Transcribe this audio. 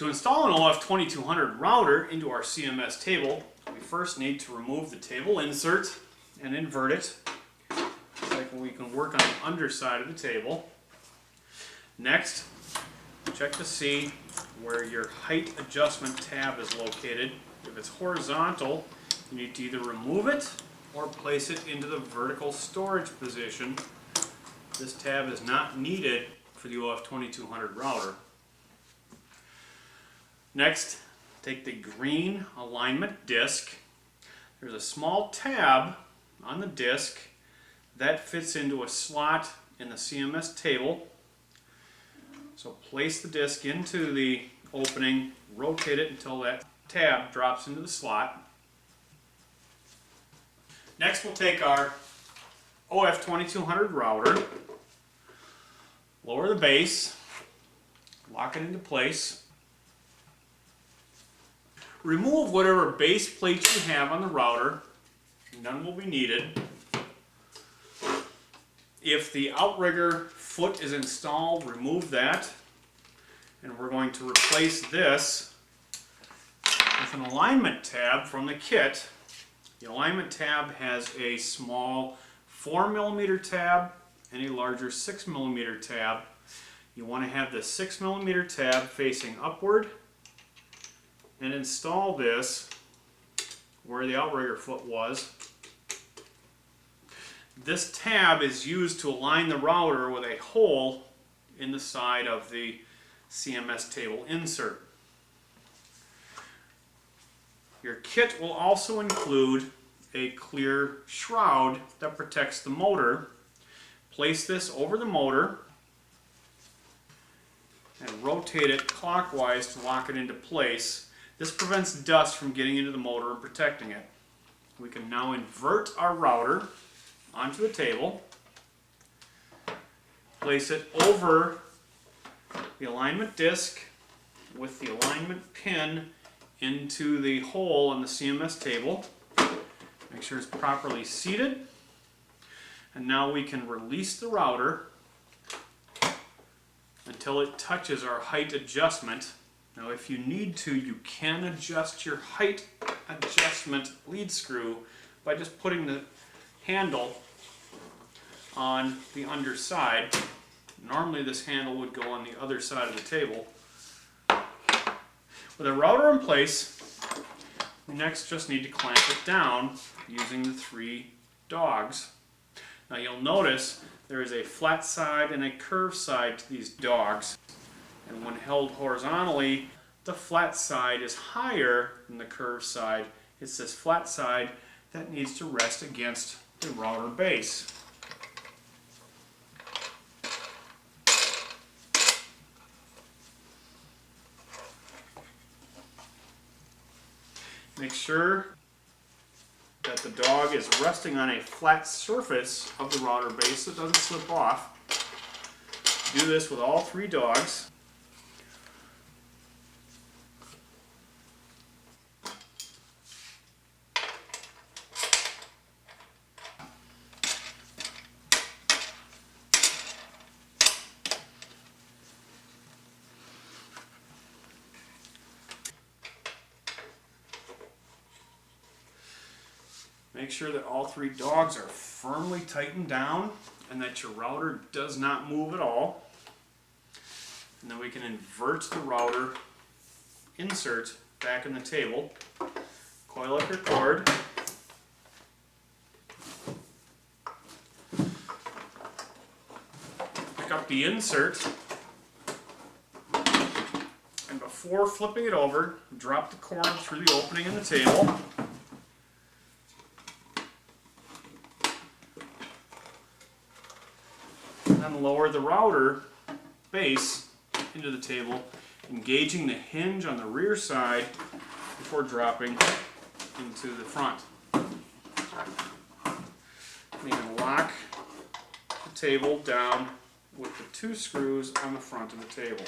To install an OF2200 router into our CMS table, we first need to remove the table insert and invert it. So we can work on the underside of the table. Next, check to see where your height adjustment tab is located. If it's horizontal, you need to either remove it or place it into the vertical storage position. This tab is not needed for the OF2200 router. Next, take the green alignment disc. There's a small tab on the disc that fits into a slot in the CMS table. So place the disc into the opening, rotate it until that tab drops into the slot. Next, we'll take our OF2200 router, lower the base, lock it into place. Remove whatever base plate you have on the router. None will be needed. If the outrigger foot is installed, remove that. And we're going to replace this with an alignment tab from the kit. The alignment tab has a small 4mm tab and a larger 6mm tab. You want to have the 6mm tab facing upward and install this where the outrigger foot was. This tab is used to align the router with a hole in the side of the CMS table insert. Your kit will also include a clear shroud that protects the motor. Place this over the motor and rotate it clockwise to lock it into place. This prevents dust from getting into the motor and protecting it. We can now invert our router onto the table, place it over the alignment disc with the alignment pin into the hole in the CMS table. Make sure it's properly seated. And now we can release the router until it touches our height adjustment. Now if you need to, you can adjust your height adjustment lead screw by just putting the handle on the underside. Normally this handle would go on the other side of the table. With a router in place, we next just need to clamp it down using the 3 dogs. Now you'll notice there is a flat side and a curved side to these dogs. And when held horizontally, the flat side is higher than the curved side. It's this flat side that needs to rest against the router base. Make sure that the dog is resting on a flat surface of the router base so it doesn't slip off. Do this with all 3 dogs. Make sure that all 3 dogs are firmly tightened down and that your router does not move at all. And then we can invert the router insert back in the table. Coil up your cord. Pick up the insert. And before flipping it over, drop the cord through the opening in the table. Then lower the router base into the table, engaging the hinge on the rear side before dropping into the front. You can lock the table down with the 2 screws on the front of the table.